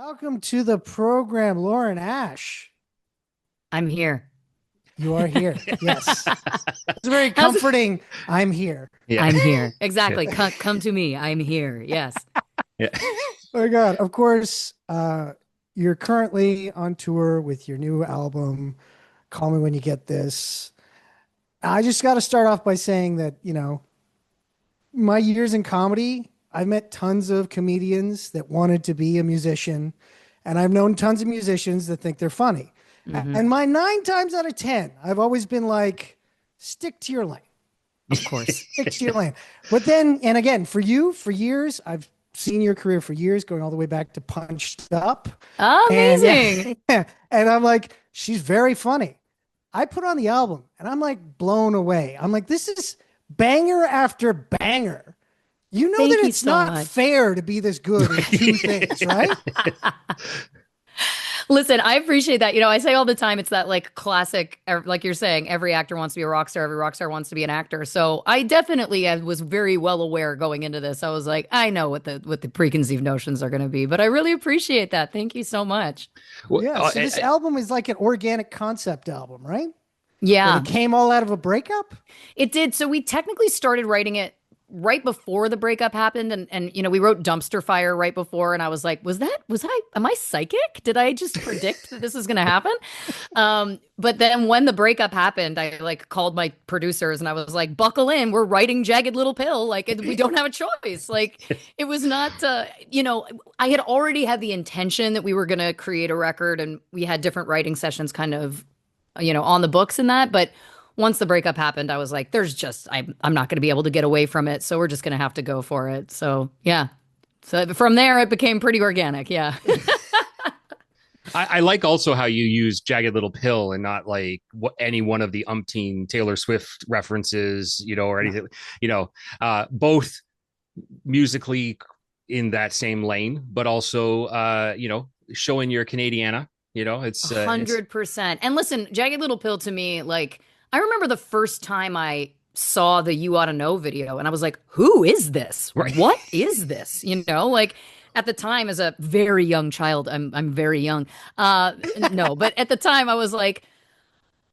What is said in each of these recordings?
Welcome to the program, Lauren Ash. I'm here. You are here. Yes. It's very How's it? comforting. I'm here. Yeah. I'm here. Yeah. Exactly. Come to me. I'm here. Yes. Yeah. Oh my God. Of course, you're currently on tour with your new album, Call Me When You Get This. I just got to start off by saying that, my years in comedy, I've met tons of comedians that wanted to be a musician, and I've known tons of musicians that think they're funny. Hmm. And my nine times out of 10, I've always been like, stick to your lane. Of course. Stick to your lane. But then, and again, for you, for years, I've seen your career for years, going all the way back to Punched Up. And Amazing. yeah, and I'm like, she's very funny. I put on the album and I'm like blown away. I'm like, this is banger after banger. You know Thank that you it's so not much. fair to be this good in two things, right? Listen, I appreciate that. I say all the time, it's that like classic, like you're saying, every actor wants to be a rock star, every rock star wants to be an actor. So I definitely was very well aware going into this. I was like, I know what the preconceived notions are going to be, but I really appreciate that. Thank you so much. Well, Yeah. So this album is like an organic concept album, right? That Yeah, it came all out of a breakup. it did. So we technically started writing it right before the breakup happened, and we wrote Dumpster Fire right before, and I was like, am I psychic? Did I just predict that this is going to happen? But then when the breakup happened, I like called my producers and I was like, buckle in, we're writing Jagged Little Pill, like we don't have a choice. Like it was not I had already had the intention that we were going to create a record, and we had different writing sessions kind of on the books and that. But once the breakup happened, I was like, I'm not going to be able to get away from it. So we're just going to have to go for it. So yeah. So from there, it became pretty organic. Yeah. I like also how you use Jagged Little Pill and not like any one of the umpteen Taylor Swift references, or anything, both musically in that same lane, but also, showing your Canadiana, A it's 100%. And listen, Jagged Little Pill to me, like, I remember the first time I saw the You Oughta Know video and I was like, who is this? right. What is this? Like at the time as a very young child, I'm very young. No, but at the time I was like,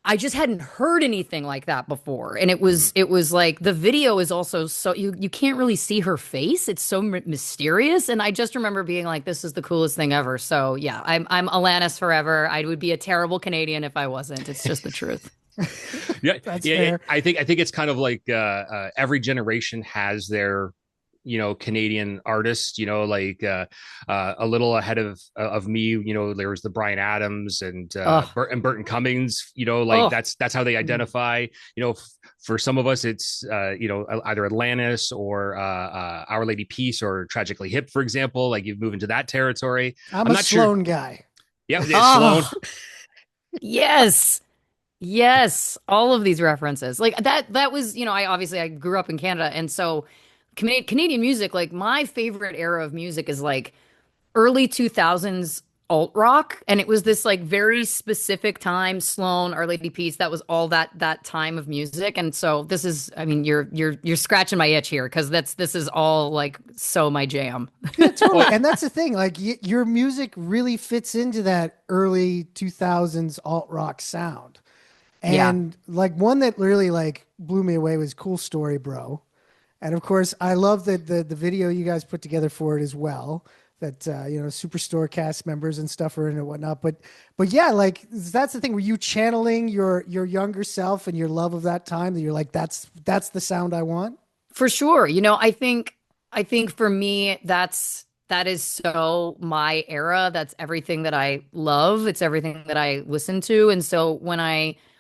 I just hadn't heard anything like that before. And it was like the video is also so you can't really see her face. It's so mysterious. And I just remember being like, this is the coolest thing ever. So yeah, I'm Alanis forever. I would be a terrible Canadian if I wasn't. It's just the truth. Yeah, That's yeah. fair. I think it's kind of like every generation has their Canadian artist, like a little ahead of me, there was the Brian Adams and Oh, Burton Cummings, like oh, that's how they identify. For some of us it's either Atlantis or Our Lady Peace or Tragically Hip, for example. Like you move into that territory. I'm I'm a not sure. Sloan guy. Yeah, Sloan. oh, yes. Yes, all of these references. Like that was, I grew up in Canada, and so Canadian music, like my favorite era of music is like early 2000s alt rock, and it was this like very specific time, Sloan, Our Lady Peace, that was all that time of music. And so this is, I mean, you're scratching my itch here because this is all like so my jam. Yeah, totally. Well, And that's the thing. Like your music really fits into that early 2000s alt rock sound. Yeah. And like one that really like blew me away was Cool Story, Bro. And of course, I love the video you guys put together for it as well. That Superstore cast members and stuff are in it and whatnot. But yeah, like that's the thing. Were you channeling your younger self and your love of that time that you're like, that's the sound I want? For sure. I think for me that is so my era. That's everything that I love. It's everything that I listen to. And so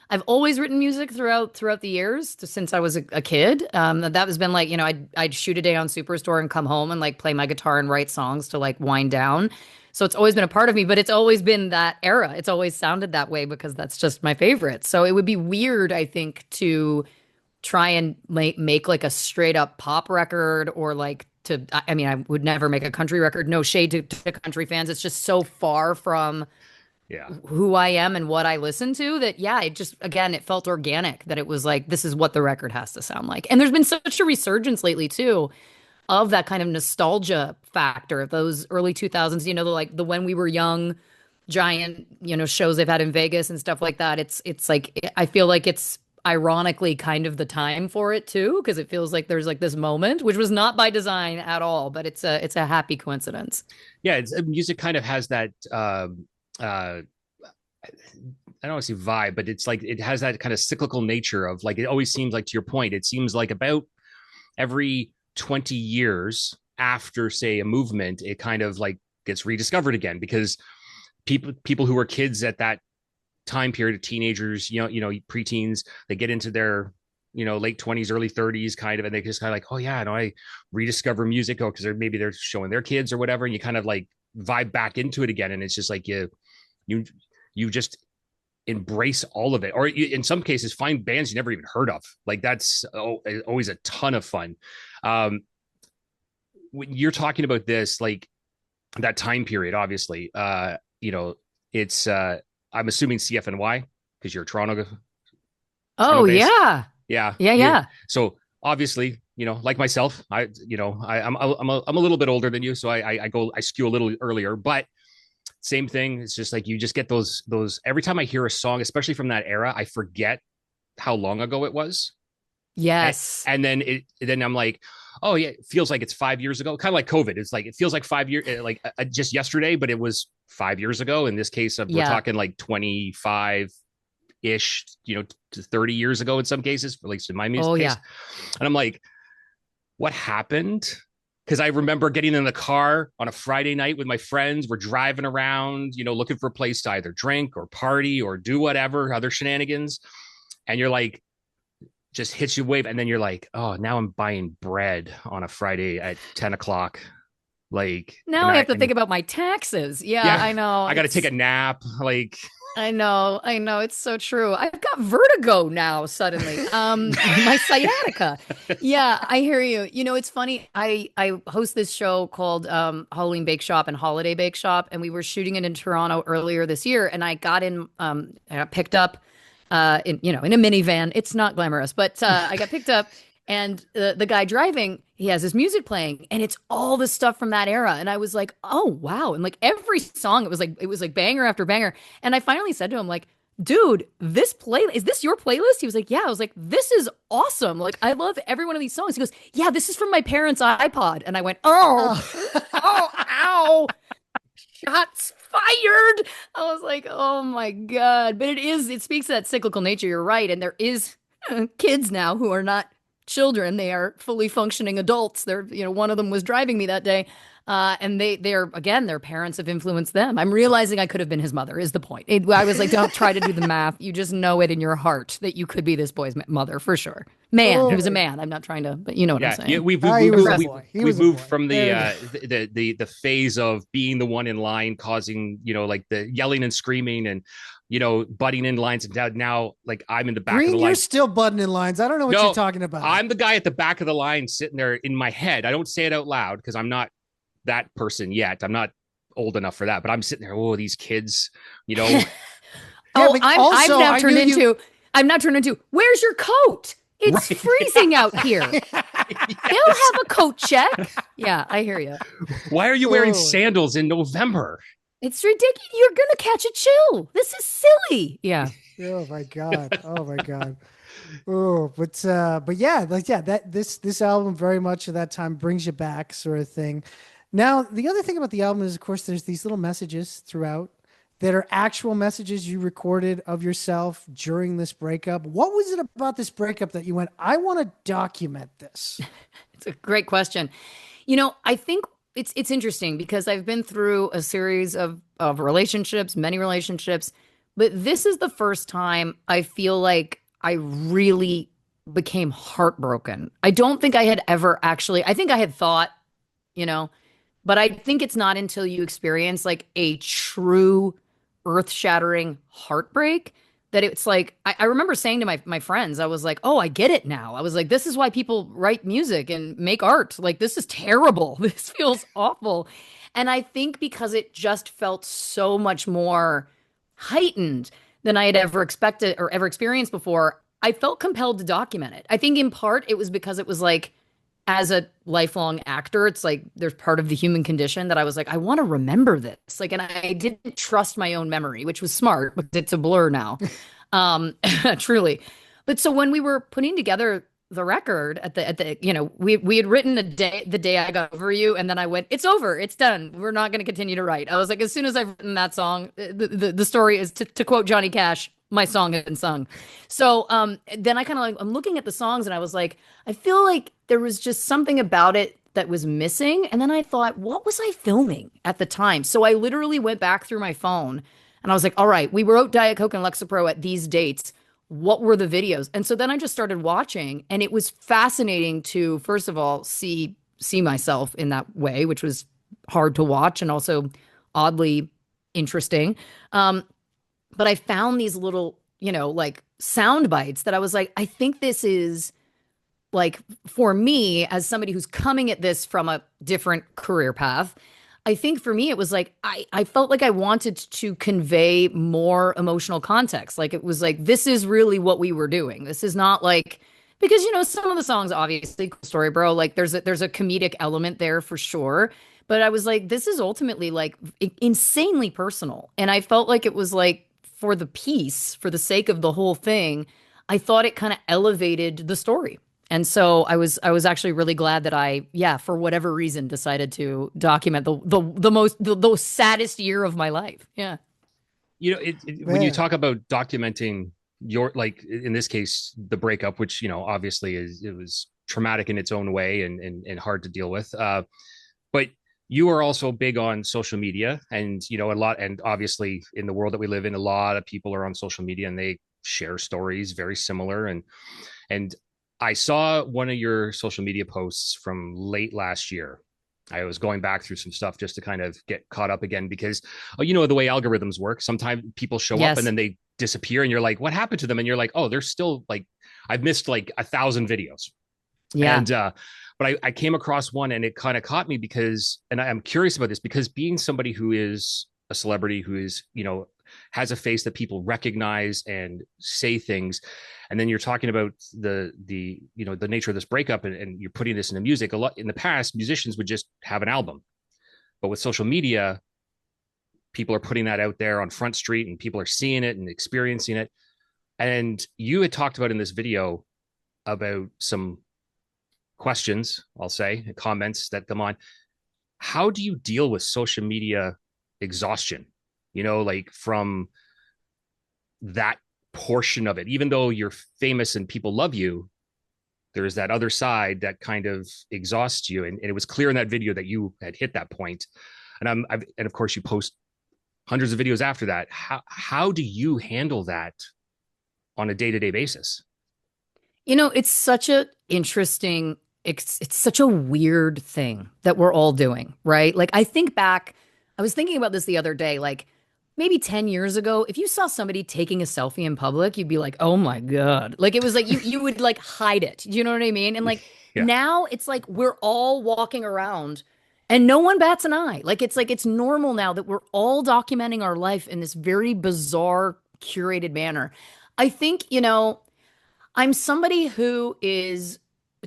I've always written music throughout the years since I was a kid. That has been like, I'd shoot a day on Superstore and come home and like play my guitar and write songs to like wind down. So it's always been a part of me, but it's always been that era. It's always sounded that way because that's just my favorite. So it would be weird, I think, to try and make like a straight up pop record or like I mean, I would never make a country record. No shade to country fans. It's just so far from yeah. who I am and what I listen to that, yeah, it just, again, it felt organic that it was like, this is what the record has to sound like. And there's been such a resurgence lately too of that kind of nostalgia factor of those early 2000s, like the when we were young giant, shows they've had in Vegas and stuff like that. It's like I feel like it's ironically kind of the time for it too, because it feels like there's like this moment, which was not by design at all, but it's a happy coincidence. Yeah, music kind of has that uh I don't want to say vibe, but it's like it has that kind of cyclical nature of like it always seems like, to your point, it seems like about every 20 years after, say, a movement, it kind of like gets rediscovered again because people who were kids at that time period, teenagers, preteens, they get into their late 20s, early 30s kind of, and they just kind of like, oh yeah, no, I rediscover music, because maybe they're showing their kids or whatever, and you kind of like vibe back into it again, and it's just like you you just embrace all of it, or in some cases find bands you never even heard of. Like that's always a ton of fun. When you're talking about this, like that time period, obviously, it's I'm assuming CFNY because you're Toronto Oh based. yeah. Yeah, Yeah, yeah. so obviously, like myself, I'm a little bit older than you, so I skew a little earlier, but same thing. It's just like you just get those every time I hear a song, especially from that era, I forget how long ago it was. Yes. And then I'm like, oh yeah, it feels like it's 5 years ago. Kind of like COVID. It's like it feels like 5 years, like just yesterday, but it was 5 years ago. In this case, we're Yeah. talking like 25 ish, to 30 years ago in some cases, at least in my music Oh case. yeah. And I'm like, what happened? Because I remember getting in the car on a Friday night with my friends. We're driving around, looking for a place to either drink or party or do whatever, other shenanigans. And you're like, just hits you wave. And then you're like, oh, now I'm buying bread on a Friday at 10 o'clock. Like, Now I have to think about my taxes. Yeah, yeah, I know. I got to take a nap. Like, I know, I know. It's so true. I've got vertigo now suddenly. My sciatica. Yeah, I hear you. It's funny. I host this show called Halloween Bake Shop and Holiday Bake Shop, and we were shooting it in Toronto earlier this year, and I got picked up in a minivan. It's not glamorous, but I got picked up, and the guy driving, he has his music playing, and it's all the stuff from that era. And I was like, oh wow! And like every song, it was like banger after banger. And I finally said to him, like, dude, is this your playlist? He was like, yeah. I was like, this is awesome. Like, I love every one of these songs. He goes, yeah, this is from my parents' iPod. And I went, oh, oh, ow. Shots fired. I was like, oh my God. But it speaks to that cyclical nature. You're right. And there is kids now who are not children. They are fully functioning adults. One of them was driving me that day. And they're, again, their parents have influenced them. I'm realizing I could have been his mother, is the point. I was like, don't try to do the math. You just know it in your heart that you could be this boy's mother for sure. Man, he was a man. I'm not trying to, but you know what I'm saying. Yeah, we've He was a moved, boy. we've moved boy. from There the phase of being the one in line, causing like the yelling and screaming and butting in lines, and now like I'm in the back of Green, the you're line. still butting in lines. I don't know what No, you're talking about. I'm the guy at the back of the line sitting there in my head. I don't say it out loud because I'm not that person yet. I'm not old enough for that, but I'm sitting there. Oh, these kids, Yeah, Oh, but I've also, now I turned knew you- into, I'm now turned into, where's your coat? It's Right. freezing out here. They'll have a coat check. Yeah, I hear you. Why are you wearing Oh. sandals in November? It's ridiculous. You're going to catch a chill. This is silly. Yeah. Oh my God. Oh my God. Oh, but yeah, like yeah, that this album very much at that time brings you back, sort of thing. Now, the other thing about the album is, of course, there's these little messages throughout that are actual messages you recorded of yourself during this breakup. What was it about this breakup that you went, I want to document this? It's a great question. I think it's interesting because I've been through a series of relationships, many relationships, but this is the first time I feel like I really became heartbroken. I don't think I had ever actually, I think I had thought, you know, but I think it's not until you experience like a true earth-shattering heartbreak that it's like I remember saying to my friends, I was like, oh, I get it now. I was like, this is why people write music and make art. Like, this is terrible. This feels awful. And I think because it just felt so much more heightened than I had ever expected or ever experienced before, I felt compelled to document it. I think in part it was because it was like as a lifelong actor, it's like there's part of the human condition that I was like, I want to remember this. Like, and I didn't trust my own memory, which was smart because it's a blur now. Truly. But so when we were putting together the record we had written the day I got over you, and then I went, it's over, it's done. We're not going to continue to write. I was like, as soon as I've written that song, the story is to quote Johnny Cash, my song has been sung. So then I kind of like I'm looking at the songs and I was like, I feel like there was just something about it that was missing. And then I thought, what was I filming at the time? So I literally went back through my phone and I was like, all right, we wrote Diet Coke and Lexapro at these dates. What were the videos? And so then I just started watching, and it was fascinating to, first of all, see myself in that way, which was hard to watch and also oddly interesting. But I found these little, like sound bites that I was like, I think this is like for me as somebody who's coming at this from a different career path. I think for me, it was like, I felt like I wanted to convey more emotional context. Like it was like, this is really what we were doing. This is not like, because, some of the songs, obviously, Cool Story Bro, like there's a comedic element there for sure. But I was like, this is ultimately like insanely personal. And I felt like it was like for the piece, for the sake of the whole thing, I thought it kind of elevated the story. And so I was actually really glad that for whatever reason, decided to document the saddest year of my life. Yeah. When you talk about documenting your, like in this case, the breakup, which, obviously it was traumatic in its own way and hard to deal with. But you are also big on social media, and, a lot, and obviously in the world that we live in, a lot of people are on social media and they share stories very similar. And I saw one of your social media posts from late last year. I was going back through some stuff just to kind of get caught up again because, the way algorithms work. Sometimes people show up and then they disappear and you're like, what happened to them? And you're like, oh, they're still like, I've missed like 1,000 videos. Yeah. And, but I came across one and it kind of caught me because, and I'm curious about this because being somebody who is a celebrity, who is, has a face that people recognize and say things, and then you're talking about the nature of this breakup, and you're putting this into music. A lot in the past, musicians would just have an album, but with social media, people are putting that out there on Front Street and people are seeing it and experiencing it. And you had talked about in this video about some questions, I'll say, comments that come on. How do you deal with social media exhaustion? Like from that portion of it, even though you're famous and people love you, there's that other side that kind of exhausts you. And it was clear in that video that you had hit that point. And and of course you post hundreds of videos after that. How do you handle that on a day-to-day basis? It's such a interesting, it's such a weird thing that we're all doing, right? Like I think back, I was thinking about this the other day, like maybe 10 years ago, if you saw somebody taking a selfie in public, you'd be like, oh my God. Like it was like you would like hide it. Do you know what I mean? And like now it's like we're all walking around and no one bats an eye. Like it's normal now that we're all documenting our life in this very bizarre, curated manner. I think, I'm somebody who is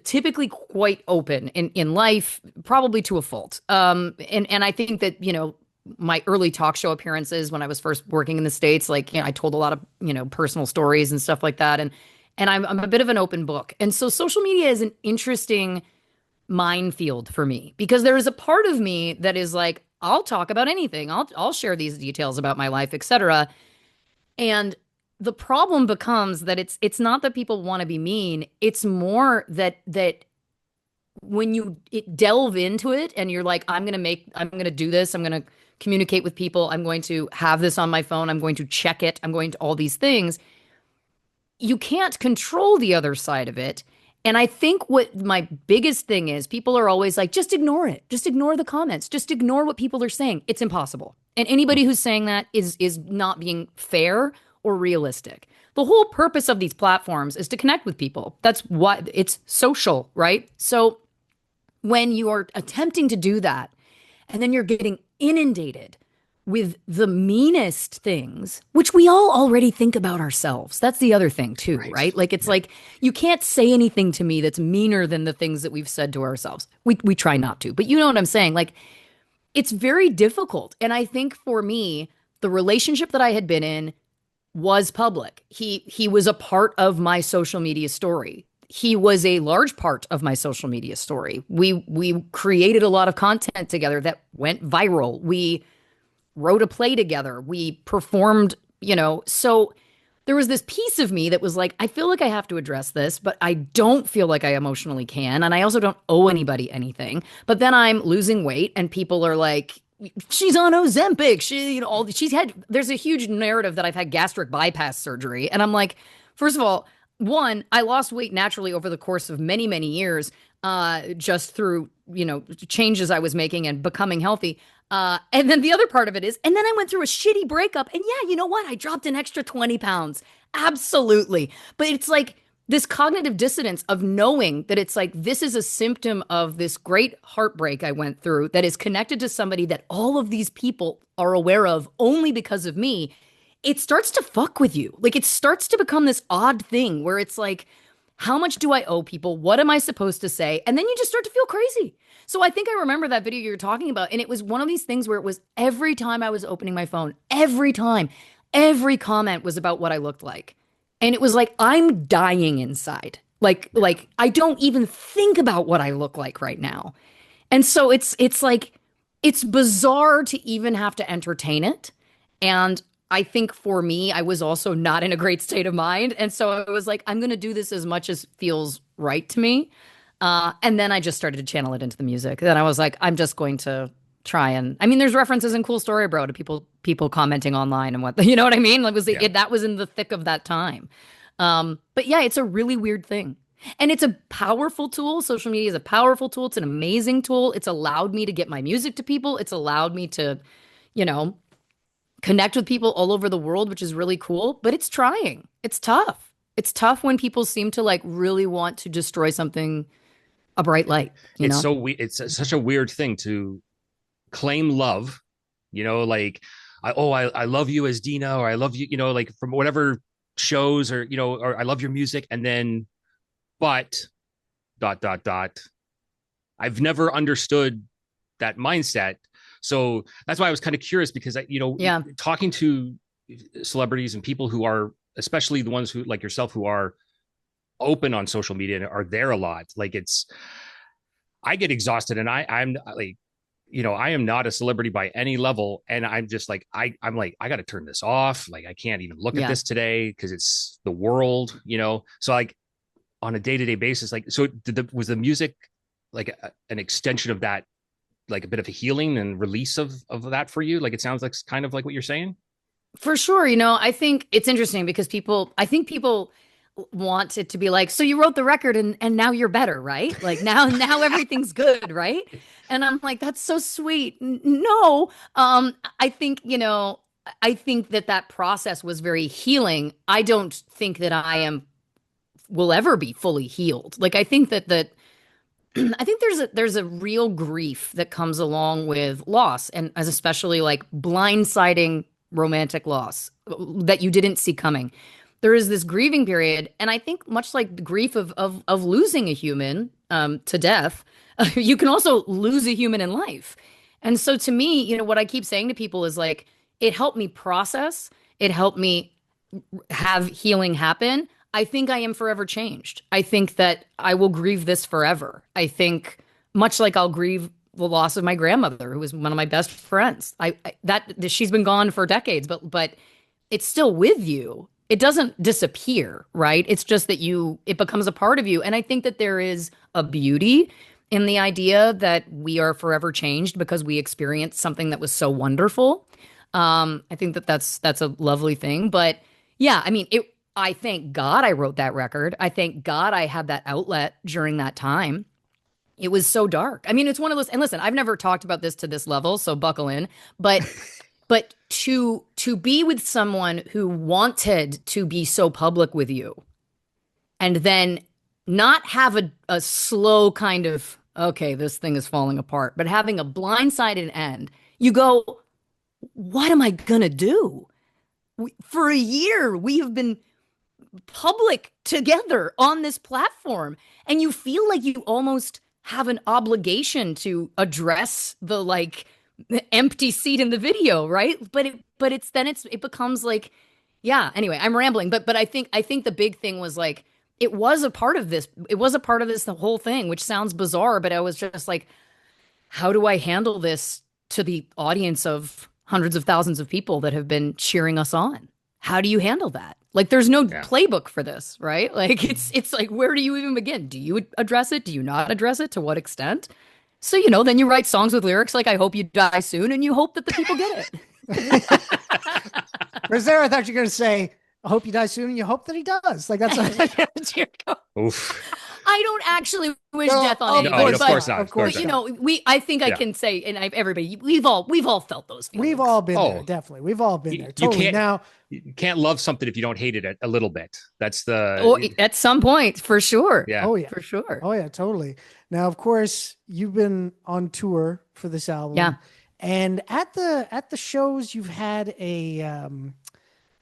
typically quite open in life, probably to a fault. And I think that, my early talk show appearances when I was first working in the States, like, I told a lot of, personal stories and stuff like that. And I'm a bit of an open book. And so social media is an interesting minefield for me because there is a part of me that is like, I'll talk about anything. I'll share these details about my life, etc. And the problem becomes that it's not that people want to be mean. It's more that when you delve into it and you're like, I'm going to do this. I'm going to communicate with people. I'm going to have this on my phone. I'm going to check it. I'm going to all these things. You can't control the other side of it. And I think what my biggest thing is, people are always like, just ignore it. Just ignore the comments. Just ignore what people are saying. It's impossible. And anybody who's saying that is not being fair or realistic. The whole purpose of these platforms is to connect with people. That's why it's social, right? So when you are attempting to do that, and then you're getting inundated with the meanest things, which we all already think about ourselves. That's the other thing too, Right. right? Like it's Yeah. like you can't say anything to me that's meaner than the things that we've said to ourselves. We try not to, but you know what I'm saying? Like it's very difficult. And I think for me, the relationship that I had been in was public. He was a part of my social media story. He was a large part of my social media story. We created a lot of content together that went viral. We wrote a play together. We performed, so there was this piece of me that was like, I feel like I have to address this, but I don't feel like I emotionally can. And I also don't owe anybody anything. But then I'm losing weight and people are like, she's on Ozempic. There's a huge narrative that I've had gastric bypass surgery. And I'm like, first of all, one, I lost weight naturally over the course of many, many years, just through, changes I was making and becoming healthy. And then the other part of it is, and then I went through a shitty breakup. And yeah, you know what? I dropped an extra 20 pounds. Absolutely. But it's like this cognitive dissonance of knowing that it's like, this is a symptom of this great heartbreak I went through that is connected to somebody that all of these people are aware of only because of me. It starts to fuck with you. Like it starts to become this odd thing where it's like, how much do I owe people? What am I supposed to say? And then you just start to feel crazy. So I think I remember that video you're talking about. And it was one of these things where it was every time I was opening my phone, every time, every comment was about what I looked like. And it was like, I'm dying inside. Like I don't even think about what I look like right now. And so it's like, it's bizarre to even have to entertain it. And I think for me, I was also not in a great state of mind. And so I was like, I'm going to do this as much as feels right to me. And then I just started to channel it into the music. Then I was like, I'm just going to try and, I mean, there's references in Cool Story Bro to people commenting online and what, you know what I mean? Yeah. That was in the thick of that time. But yeah, it's a really weird thing. And it's a powerful tool. Social media is a powerful tool. It's an amazing tool. It's allowed me to get my music to people. It's allowed me to, you know, connect with people all over the world, which is really cool, but it's trying. It's tough. It's tough when people seem to like really want to destroy something, a bright light, you It's know? so it's such a weird thing to claim love, like I love you as Dina, or I love you, like from whatever shows, or or I love your music, and then but dot dot dot. I've never understood that mindset. So that's why I was kind of curious, because Yeah. talking to celebrities and people who are, especially the ones who like yourself, who are open on social media and are there a lot, like I get exhausted, and I'm like, I am not a celebrity by any level. And I'm just like, I'm like, I got to turn this off. Like, I can't even look at Yeah. this today because it's the world, So like on a day-to-day basis, like, so was the music like an extension of that, like a bit of a healing and release of that for you? Like, it sounds like kind of like what you're saying. For sure. I think it's interesting because I think people want it to be like, so you wrote the record and now you're better, right? Like now everything's good, right? And I'm like, that's so sweet. No. I think, I think that process was very healing. I don't think that will ever be fully healed. Like, I think that I think there's a real grief that comes along with loss, and as especially like blindsiding romantic loss that you didn't see coming. There is this grieving period, and I think much like the grief of losing a human to death, you can also lose a human in life. And so to me, what I keep saying to people is like, it helped me process, it helped me have healing happen. I think I am forever changed. I think that I will grieve this forever. I think much like I'll grieve the loss of my grandmother, who was one of my best friends. That she's been gone for decades, but it's still with you. It doesn't disappear, right? It's just that it becomes a part of you. And I think that there is a beauty in the idea that we are forever changed because we experienced something that was so wonderful. I think that's a lovely thing. But yeah, I mean, I thank God I wrote that record. I thank God I had that outlet during that time. It was so dark. I mean, it's one of those, and listen, I've never talked about this to this level, so buckle in. But to be with someone who wanted to be so public with you and then not have a slow kind of, okay, this thing is falling apart, but having a blindsided end, you go, what am I gonna do? For a year, we have been public together on this platform, and you feel like you almost have an obligation to address the like empty seat in the video, right? It becomes like, yeah, anyway, I'm rambling, but I think the big thing was like, it was a part of this the whole thing, which sounds bizarre, but I was just like, how do I handle this to the audience of hundreds of thousands of people that have been cheering us on? How do you handle that? Like, there's no Yeah. playbook for this, right? Like, it's like, where do you even begin? Do you address it? Do you not address it? To what extent? So, then you write songs with lyrics like "I hope you die soon," and you hope that the people get it. Whereas there, I thought you were going to say, I hope he dies soon, and you hope that he does. Like, that's what you're going. Oof. I don't actually wish No, death on of No, anybody, of but course not. Of Of course course but not. I think I Yeah. can say, and everybody, we've all felt those feelings. We've all been there, Oh. definitely. We've all been You, there. you Totally. can't Now, you can't love something if you don't hate it a little bit. That's Or the at some point, for sure. yeah. oh yeah. For sure. Oh yeah, totally. Now, of course, you've been on tour for this album. Yeah. And at the shows you've had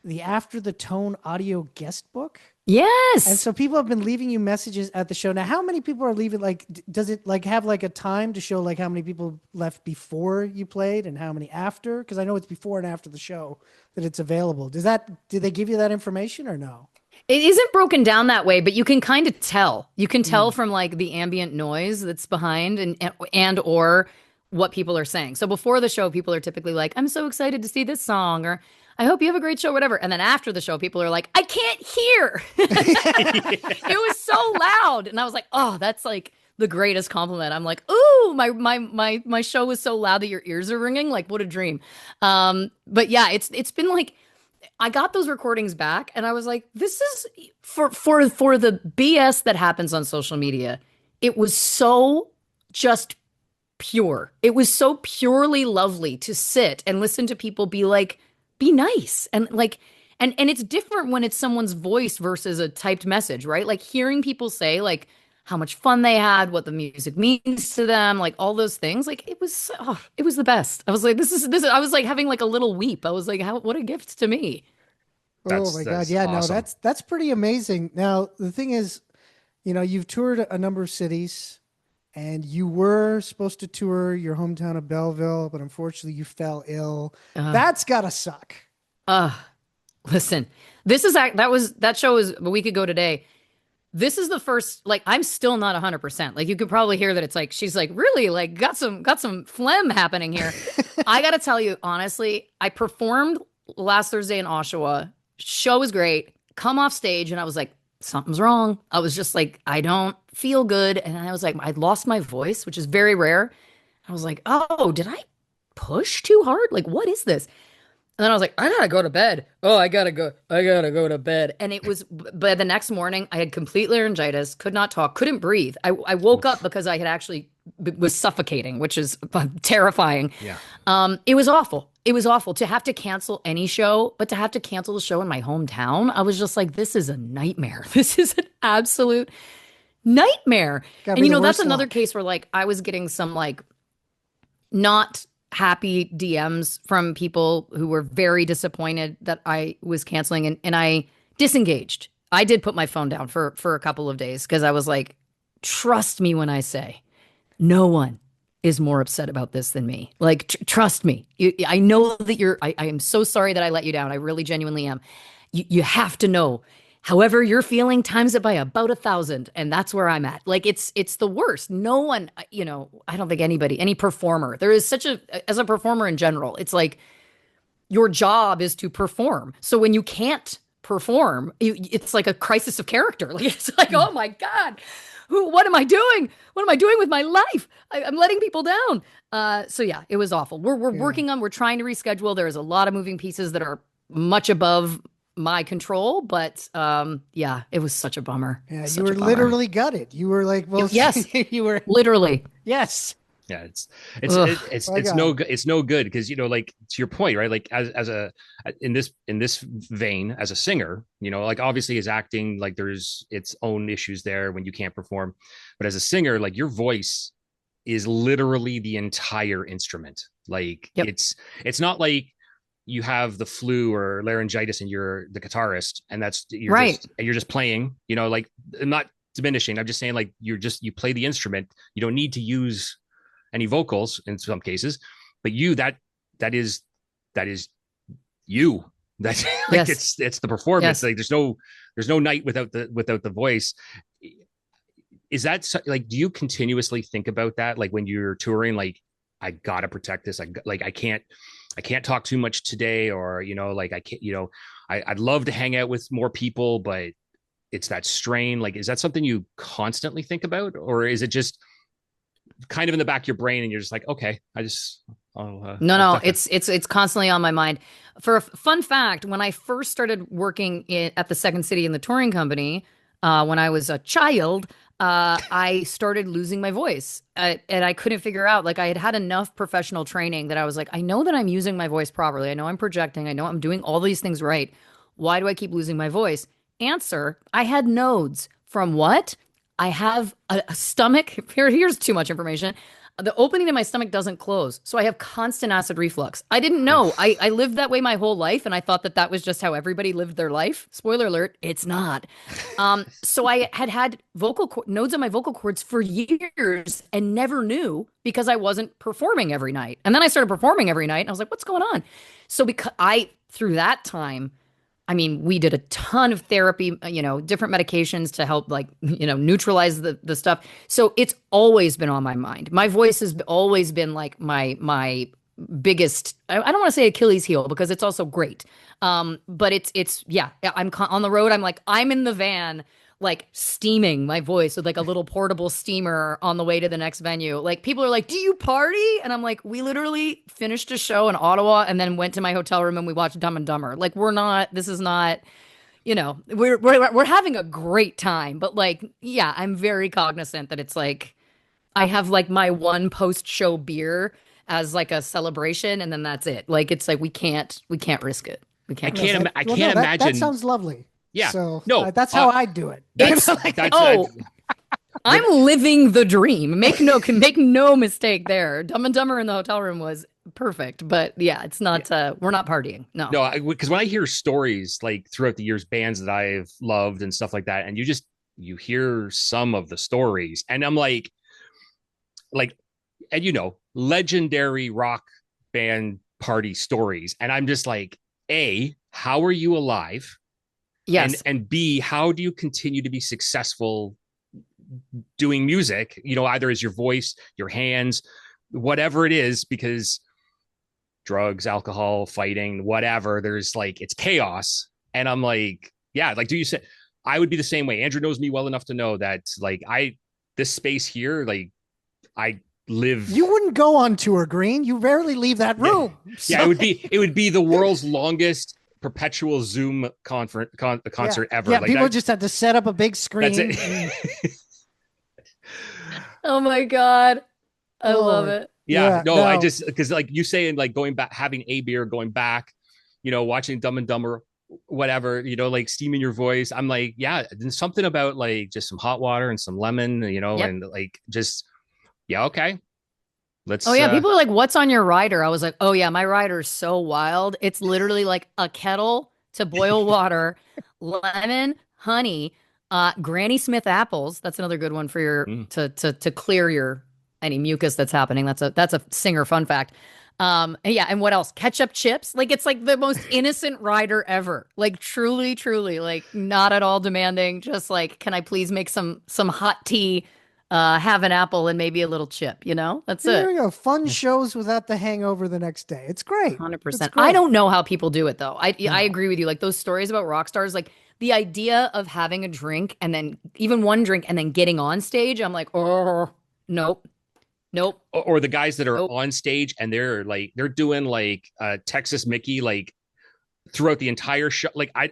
the After the Tone audio guest book. And Yes. so people have been leaving you messages at the show. Now, how many people are leaving? Like, does it like have like a time to show like how many people left before you played and how many after? Because I know it's before and after the show that it's available. Did they give you that information or no? It isn't broken down that way, but you can kind of tell. You can tell from like the ambient noise that's behind and or what people are saying. So before the show, people are typically like, "I'm so excited to see this song," or "I hope you have a great show," whatever. And then after the show, people are like, "I can't hear." It was so loud. And I was like, "Oh, that's like the greatest compliment." I'm like, "Ooh, my show was so loud that your ears are ringing. Like, what a dream." But yeah, it's been like, I got those recordings back and I was like, this is for the BS that happens on social media. It was so just pure. It was so purely lovely to sit and listen to people be like, be nice. And like, and it's different when it's someone's voice versus a typed message, right? Like hearing people say like how much fun they had, what the music means to them, like all those things. Like it was the best. I was like, I was like having like a little weep. I was like, what a gift to me. Oh my God. That's Yeah, no, awesome. that's pretty amazing. Now, the thing is, you've toured a number of cities and you were supposed to tour your hometown of Belleville, but unfortunately you fell ill. Uh, That's gotta suck. uh, Listen, that show was a week ago today. This is the first, like, I'm still not 100%. Like, you could probably hear that it's like, she's like, really, like, got some phlegm happening here. I got to tell you, honestly, I performed last Thursday in Oshawa. Show was great. Come off stage, and I was like, something's wrong. I was just like, I don't feel good. And I was like, I lost my voice, which is very rare. I was like, oh, did I push too hard? Like, what is this? And then I was like, I gotta go to bed. Oh, I gotta go to bed. And it was, but the next morning, I had complete laryngitis, could not talk, couldn't breathe. I woke up because I had actually was suffocating, which is terrifying. Yeah. It was awful. It was awful to have to cancel any show, but to have to cancel the show in my hometown. I was just like, this is a nightmare. This is an absolute nightmare. Gotta And be the that's worst another luck. case where like I was getting some like not happy DMs from people who were very disappointed that I was canceling, and I disengaged. I did put my phone down for a couple of days because I was like, trust me when I say no one is more upset about this than me. Like, trust me. I know that I am so sorry that I let you down. I really genuinely am. You have to know. However you're feeling, times it by about 1,000, and that's where I'm at. Like it's the worst. No one, I don't think any performer. There is such as a performer in general. It's like your job is to perform. So when you can't perform, it's like a crisis of character. Like it's like, oh my God, what am I doing? What am I doing with my life? I'm letting people down. So yeah, it was awful. We're trying to reschedule. There's a lot of moving pieces that are much above my control, but yeah, it was such a bummer. Yeah, you Such were a bummer. literally gutted. You were like, well, Yes. you were, Literally. yes. Yeah, it's Ugh. it's My it's God. no good. It's no good because like to your point, right? Like as a in this vein as a singer, like obviously as acting, like there's its own issues there when you can't perform, but as a singer, like your voice is literally the entire instrument. Like Yep. it's not like you have the flu or laryngitis and you're the guitarist and Right. you're just playing, like I'm not diminishing. I'm just saying like you play the instrument. You don't need to use any vocals in some cases, but that is that is you. That's like Yes. it's the performance. Yes. Like there's no night without the voice. Is that like, do you continuously think about that? Like when you're touring, like I gotta protect this. I can't talk too much today, or like I can't. I'd love to hang out with more people, but it's that strain. Like, is that something you constantly think about, or is it just kind of in the back of your brain, and you're just like, okay, No, I'll no, duck it. it's constantly on my mind. For a fun fact, when I first started working at the Second City in the touring company, when I was a child, I started losing my voice, and I couldn't figure out. Like I had had enough professional training that I was like, I know that I'm using my voice properly. I know I'm projecting. I know I'm doing all these things right. Why do I keep losing my voice? Answer: I had nodes. From what? I have a stomach. Here's too much information. The opening in my stomach doesn't close. So I have constant acid reflux. I didn't know. Oof. I lived that way my whole life, and I thought that that was just how everybody lived their life. Spoiler alert, it's not. So I had nodes on my vocal cords for years and never knew because I wasn't performing every night. And then I started performing every night, and I was like, what's going on? So through that time, I mean, we did a ton of therapy, different medications to help like, neutralize the stuff. So it's always been on my mind. My voice has always been like my biggest, I don't want to say Achilles heel because it's also great. But yeah, on the road. I'm in the van, like steaming my voice with like a little portable steamer on the way to the next venue. Like people are like, "Do you party?" And I'm like, "We literally finished a show in Ottawa and then went to my hotel room and we watched Dumb and Dumber." Like this is not, we're having a great time, but like, yeah, I'm very cognizant that it's like I have like my one post-show beer as like a celebration and then that's it. Like it's like we can't risk it. We I can't No, risk can't it. I well, no, can't that imagine. sounds lovely. Yeah, So no, that's how I do it. that's It's that's oh, what I'm living the dream. Make no mistake there. Dumb and Dumber in the hotel room was perfect, but yeah, it's yeah. not. We're not partying. No. No, because when I hear stories like throughout the years, bands that I've loved and stuff like that, and you hear some of the stories, and I'm like, and legendary rock band party stories, and I'm just like, A, how are you alive? And Yes. and B, how do you continue to be successful doing music? Either as your voice, your hands, whatever it is, because drugs, alcohol, fighting, whatever. There's like it's chaos, and I'm like, yeah, like do you say I would be the same way. Andrew knows me well enough to know that like this space here, like I live. You wouldn't go on tour, Green. You rarely leave that Yeah, room. yeah, So, it would be the world's longest perpetual Zoom yeah, concert ever. yeah. Like People just had to set up a big that's screen. And, it. Oh my God, I love oh, it. Yeah, yeah. no, I No, just because like you saying like going back, having a beer, going back, watching Dumb and Dumber, whatever, like steaming your voice. I'm like, yeah, then something about like just some hot water and some lemon, Yep. and like just yeah, okay, Oh let's yeah, people are like, "What's on your rider?" I was like, "Oh yeah, my rider is so wild. It's literally like a kettle to boil water, lemon, honey, Granny Smith apples. That's another good one for your mm, to clear your any mucus that's happening. That's a singer fun fact. And yeah, and what else? Ketchup chips. Like it's like the most innocent rider ever. Like truly, truly, like not at all demanding. Just like, can I please make some hot tea? Have an apple and maybe a little chip, That's there it. we go. Fun shows without the hangover the next day. It's great. It's 100%. I great. don't know how people do it though. I No. agree with you. Like those stories about rock stars, like the idea of having a drink and then even one drink and then getting on stage, I'm like, oh, nope, nope, or the guys that are nope. on stage and they're doing like Texas Mickey like throughout the entire show. Like I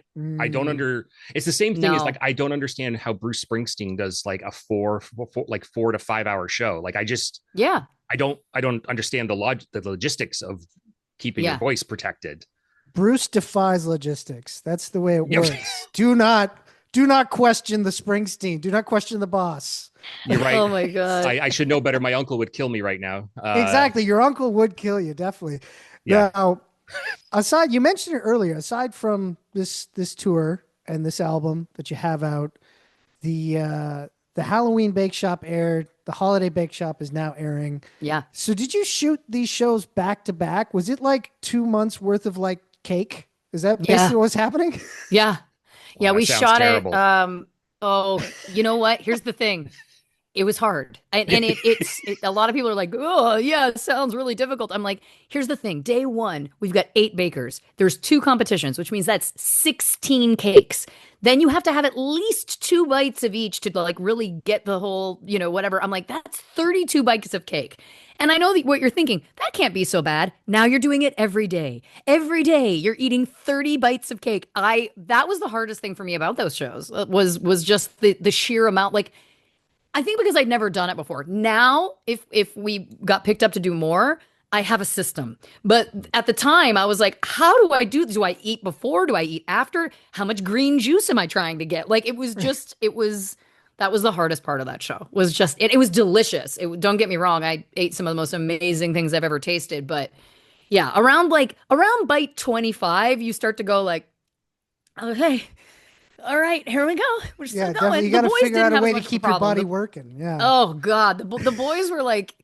don't Mm. it's the same thing as like No. I don't understand how Bruce Springsteen does like a 4 to 5 hour show. Like Yeah. I don't understand the logistics of keeping your Yeah. voice protected. Bruce defies logistics. That's the way it Yep. works. Do not question the Springsteen. Do not question the boss. You're right. Oh my God. I should know better. My uncle would kill me right now. Exactly. Your uncle would kill you, definitely. Yeah. Now, aside, you mentioned it earlier, aside from this tour and this album that you have out, the Halloween Bake Shop aired, the Holiday Bake Shop is now airing. Yeah. So did you shoot these shows back to back? Was it like 2 months worth of like cake? Is that Yeah. basically what's happening? Yeah. Yeah. Wow, that We sounds shot it. terrible. Oh, you know what? Here's the thing. It was hard. And a lot of people are like, oh, yeah, it sounds really difficult. I'm like, here's the thing. Day one, we've got 8 bakers. There's 2 competitions, which means that's 16 cakes. Then you have to have at least 2 bites of each to like really get the whole, whatever. I'm like, that's 32 bites of cake. And I know that what you're thinking, that can't be so bad. Now you're doing it every day. Every day you're eating 30 bites of cake. That was the hardest thing for me about those shows was just the sheer amount. Like, I think because I'd never done it before. Now, if we got picked up to do more, I have a system. But at the time, I was like, how do I do this? Do I eat before? Do I eat after? How much green juice am I trying to get? Like that was the hardest part of that show. Was just it was delicious. Don't get me wrong, I ate some of the most amazing things I've ever tasted, but yeah, around bite 25, you start to go like, oh, hey, all right, here we go. We're still Yeah, going. definitely. You The got to boys figure didn't out a have as way to much of a keep your problem. body working. Yeah. Oh God, the boys were like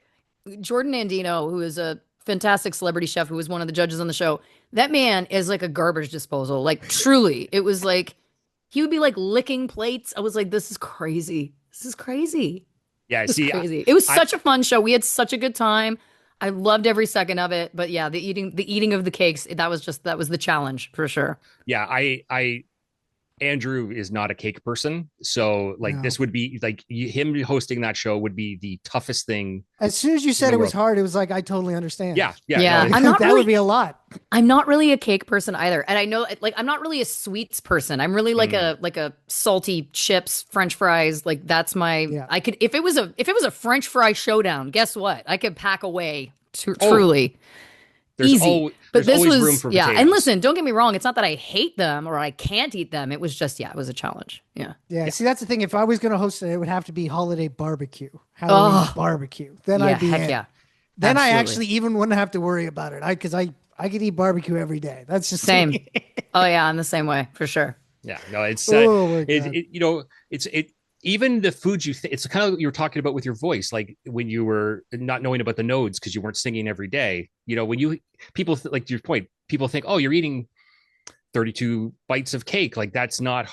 Jordan Andino, who is a fantastic celebrity chef, who was one of the judges on the show. That man is like a garbage disposal. Like truly, it was like he would be like licking plates. I was like, this is crazy. This is crazy. Yeah. This is See, crazy. It was I, such a fun show. We had such a good time. I loved every second of it. But yeah, the eating of the cakes, that was the challenge for sure. yeah, Andrew is not a cake person, so like No. this would be like him hosting that show would be the toughest thing As soon as you in said the it was world. hard, it was like I totally understand. Yeah, yeah, Yeah, no, I'm not that really would be a lot. I'm not really a cake person either. And I know like I'm not really a sweets person. I'm really like Mm. a salty chips, French fries. Like that's my Yeah. I could if it was a French fry showdown, guess what? I could pack away Oh, truly easy. But there's this always room was for yeah. And potatoes. listen, don't get me wrong, it's not that I hate them or I can't eat them. It was just yeah, it was a challenge. Yeah. Yeah, see, that's the thing. If I was going to host it, it would have to be holiday barbecue, Halloween Oh, barbecue. Then yeah, I'd be heck in. yeah. Then I Absolutely. actually even wouldn't have to worry about it. Because I could eat barbecue every day. That's just Same. me. Oh yeah, I'm the same way for sure. Yeah, no, it's Oh my God. it even the foods it's kind of what you were talking about with your voice, like when you were not knowing about the nodes because you weren't singing every day. When you people like to your point, people think, oh, you're eating 32 bites of cake. Like that's not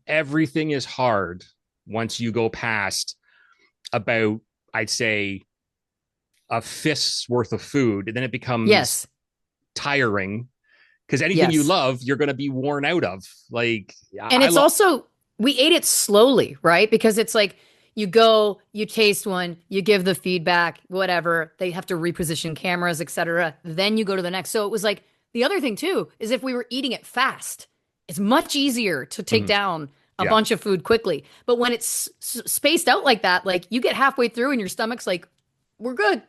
everything is hard once you go past about, I'd say, a fist's worth of food, and then it becomes Yes. tiring because anything you Yes. love, you're going to be worn out of. Like And I it's love. also, we ate it slowly, right? Because it's like you go, you taste one, you give the feedback, whatever. They have to reposition cameras, etc. Then you go to the next. So it was like the other thing too is if we were eating it fast, it's much easier to take Mhm. down a Yeah. bunch of food quickly. But when it's spaced out like that, like you get halfway through and your stomach's like, we're good,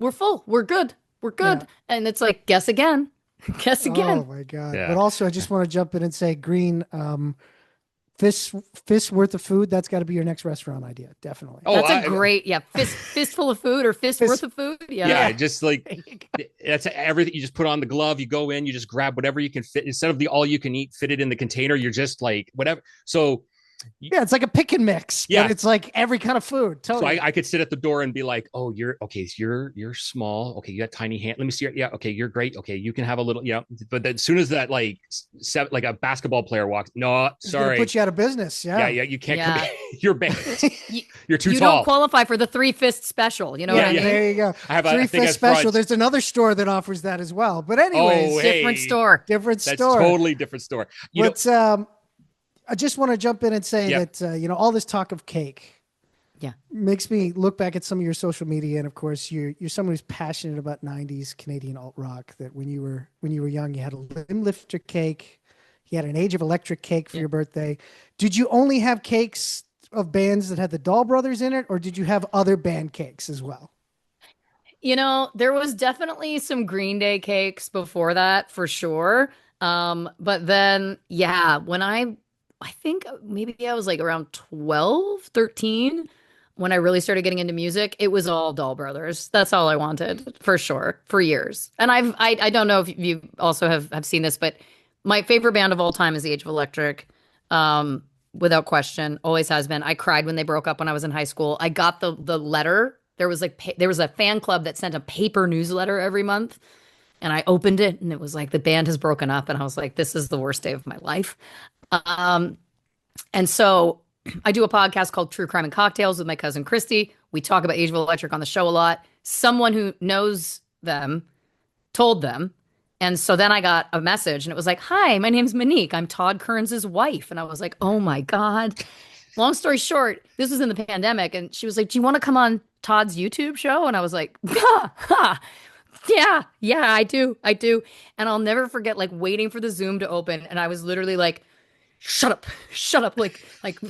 we're full, we're good, we're good. Yeah. And it's like, guess again, guess Oh again. my God. Yeah. But also, I just want to jump in and say, Green, fist worth of food. That's got to be your next restaurant idea. Definitely. Oh, That's a great, yeah, fistful of food or fist Fist- worth of food. Yeah. yeah, just like There you go. that's everything. You just put on the glove, you go in, you just grab whatever you can fit instead of the all you can eat, fit it in the container. You're just like whatever. So Yeah, it's like a pick and mix, Yeah. but it's like every kind of food. So Totally. I could sit at the door and be like, "Oh, you're okay. So you're small. Okay, you got tiny hand. Let me see. Yeah, okay, you're great. Okay, you can have a little. Yeah, but then as soon as that like like a basketball player walks, no, It's gonna sorry. put you out of business. Yeah, Yeah. you can't Yeah. come. You're banned. You, You're too you tall. don't qualify for the 3 fist special. You know Yeah, what I mean? there you go. I have Three a thing Fifth at special. front. There's another store that offers that as well. But anyways, Oh, hey. Different store. different That's store. totally different story. You know, But I just want to jump in and say Yeah. that all this talk of cake Yeah. makes me look back at some of your social media, and of course, you're someone who's passionate about '90s Canadian alt rock. That when you were young, you had a limb lifter cake, you had an Age of Electric cake for your birthday. Did you only have cakes of bands that had the Doll Brothers in it, or did you have other band cakes as well? There was definitely some Green Day cakes before that for sure. But then, yeah, when I think maybe I was like around 12, 13. when I really started getting into music, it was all Doll Brothers. That's all I wanted for sure for years. And I don't know if you also have seen this, but my favorite band of all time is the Age of Electric. Without question, always has been. I cried when they broke up when I was in high school. I got the letter. There was there was a fan club that sent a paper newsletter every month, and I opened it and it was like the band has broken up, and I was like, this is the worst day of my life. Um, and so I do a podcast called True Crime and Cocktails with my cousin Christy. We talk about Age of Electric on the show a lot. Someone who knows them told them. And so then I got a message and it was like, hi, my name's Monique. I'm Todd Kearns' wife. And I was like, oh my God. Long story short, this was in the pandemic. And she was like, do you want to come on Todd's YouTube show? And I was like, ha, ha. Yeah, I do. I do. And I'll never forget like waiting for the Zoom to open. And I was literally like, shut up, like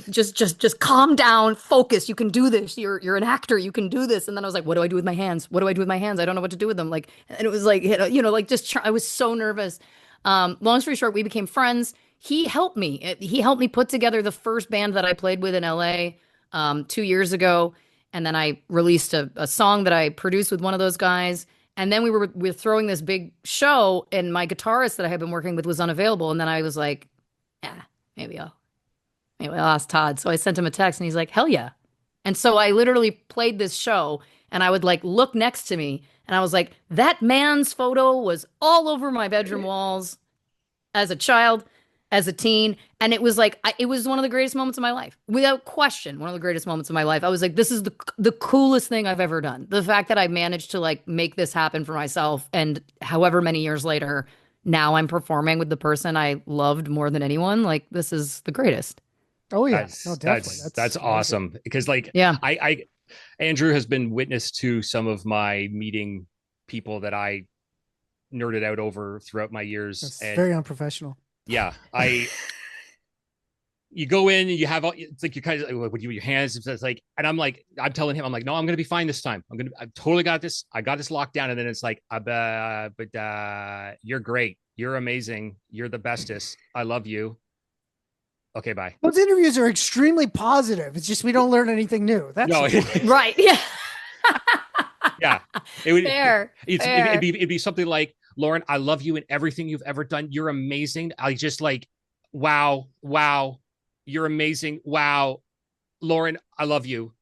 just calm down, focus, you can do this, you're an actor, you can do this. And then I was like, what do I do with my hands, what do I do with my hands, I don't know what to do with them, like. And it was like, like I was so nervous. Long story short, we became friends. He helped me put together the first band that I played with in LA 2 years ago. And then I released a song that I produced with one of those guys. And then we were throwing this big show and my guitarist that I had been working with was unavailable. And then I was like, yeah, maybe I'll ask Todd. So I sent him a text and he's like, hell yeah. And so I literally played this show and I would like look next to me and I was like, that man's photo was all over my bedroom walls as a child, as a teen. And it was like, it was one of the greatest moments of my life. Without question, one of the greatest moments of my life. I was like, this is the coolest thing I've ever done. The fact that I managed to like make this happen for myself. And however many years later, now I'm performing with the person I loved more than anyone. Like, this is the greatest. Oh yeah, That's no, definitely. that's awesome because like Yeah. I Andrew has been witness to some of my meeting people that I nerded out over throughout my years. That's And very unprofessional. yeah, you go in and you have all, it's like you kind of like with your hands, it's like, and I'm telling him, I'm like, no, I'm gonna be fine this time. I've totally got this. I got this locked down. And then it's like, but you're great. You're amazing. You're the bestest. I love you. Okay, bye. Those interviews are extremely positive. It's just we don't learn anything new. That's No, Right. Yeah. yeah, it would. Fair. It'd be something like, Lauren, I love you and everything you've ever done. You're amazing. I just like, wow, you're amazing. Wow, Lauren, I love you.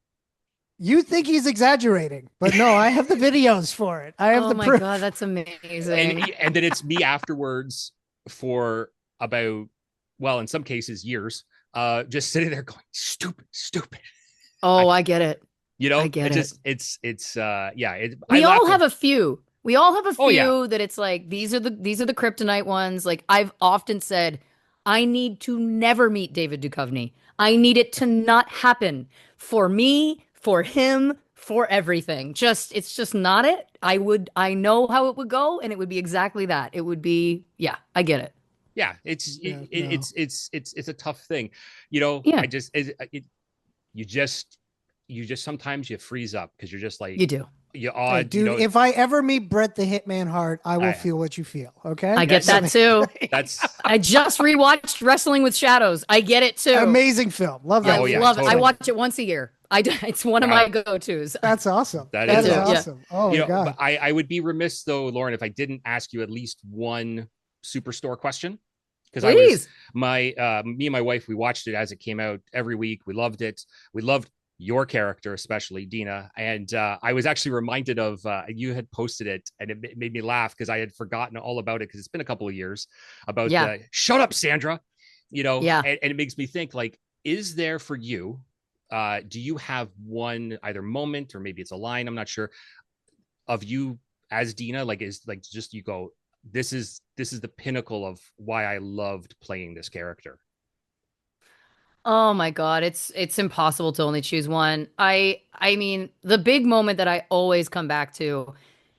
You think he's exaggerating, but no, I have the videos for it. I have Oh the my proof. God, that's amazing. And then it's me afterwards for about, well, in some cases, years, just sitting there going, stupid. Oh, I get it. I get it. Just, yeah. We all have a few. We all have a few Oh, yeah. that it's like these are the kryptonite ones. Like I've often said, I need to never meet David Duchovny. I need it to not happen for me, for him, for everything. It's just not it. I know how it would go, and it would be exactly that. It would be, yeah, I get it. Yeah, it's a tough thing, Yeah. You just sometimes you freeze up because you're just like You do. you're Hey, odd, dude, if I ever meet Brett the Hitman Hart, I will feel what you feel. Okay. I get that too. that's I just rewatched Wrestling with Shadows. I get it too. Amazing film. Love that. Oh, yeah, love it. I totally. watch it once a year. It's one of my go-tos. That's awesome. That That is is awesome. awesome. Oh my God. but I would be remiss though, Lauren, if I didn't ask you at least one Superstore question. Because Please. me and my wife, we watched it as it came out every week. We loved it. We loved your character, especially Dina. And I was actually reminded of you had posted it, and it made me laugh because I had forgotten all about it because it's been a couple of years about the shut up, Sandra. Yeah. And it makes me think like, is there for you? Do you have one either moment or maybe it's a line? I'm not sure of you as Dina. Like is like just you go. This is the pinnacle of why I loved playing this character. Oh my God, it's impossible to only choose one. I mean, the big moment that I always come back to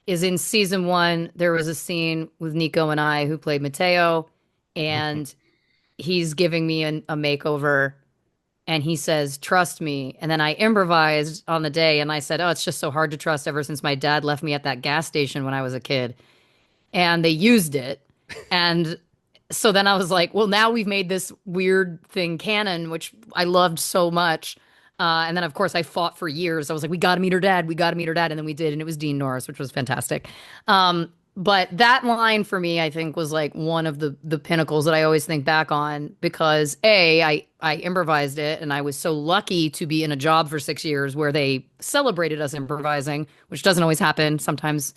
is in season 1. There was a scene with Nico and I who played Mateo, and he's giving me a makeover, and he says, "Trust me." And then I improvised on the day, and I said, "Oh, it's just so hard to trust ever since my dad left me at that gas station when I was a kid." And they used it, and so then I was like, well, now we've made this weird thing canon, which I loved so much. And then, of course, I fought for years. I was like, we got to meet her dad. We got to meet her dad. And then we did. And it was Dean Norris, which was fantastic. But that line for me, I think, was like one of the pinnacles that I always think back on because I improvised it and I was so lucky to be in a job for 6 years where they celebrated us improvising, which doesn't always happen. Sometimes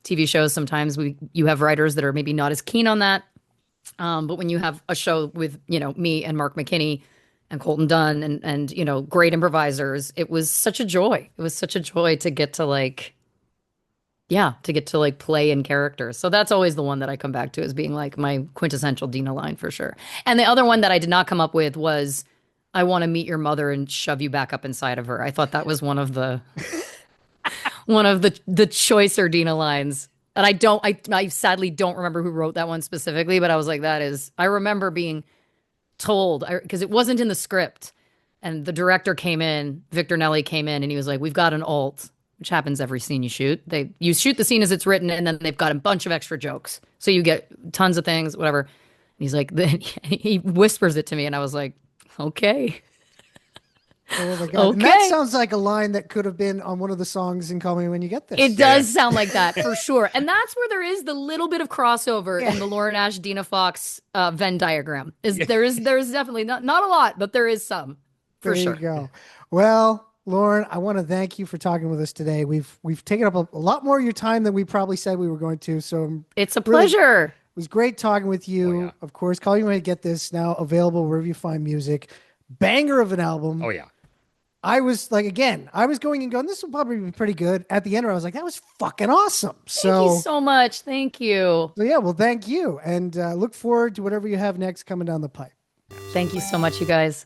TV shows, sometimes you have writers that are maybe not as keen on that. But when you have a show with, me and Mark McKinney and Colton Dunn and great improvisers, it was such a joy. It was such a joy to get to play in characters. So that's always the one that I come back to as being like my quintessential Dina line for sure. And the other one that I did not come up with was I want to meet your mother and shove you back up inside of her. I thought that was one of the the choicer Dina lines. And I sadly don't remember who wrote that one specifically, but I was like, I remember being told because it wasn't in the script. And the director came in, Victor Nelly came in and he was like, we've got an alt, which happens every scene you shoot. You shoot the scene as it's written and then they've got a bunch of extra jokes. So you get tons of things, whatever. And he's like, he whispers it to me and I was like, okay. Oh my God. Okay. And that sounds like a line that could have been on one of the songs in Call Me When You Get This. It does sound like that for sure. And that's where there is the little bit of crossover in the Lauren Ash, Dina Fox Venn diagram. There is definitely not a lot, but there is some for sure. There you go. Well, Lauren, I want to thank you for talking with us today. We've taken up a lot more of your time than we probably said we were going to. So it's a pleasure. It was great talking with you. Oh, yeah. Of course, Call You When You Get This now available wherever you find music. Banger of an album. Oh yeah. I was like, again, I was going and going, this will probably be pretty good. At the end, I was like, that was fucking awesome. Thank you so much. Thank you. So yeah, well, thank you. And look forward to whatever you have next coming down the pipe. Thank you so much, you guys.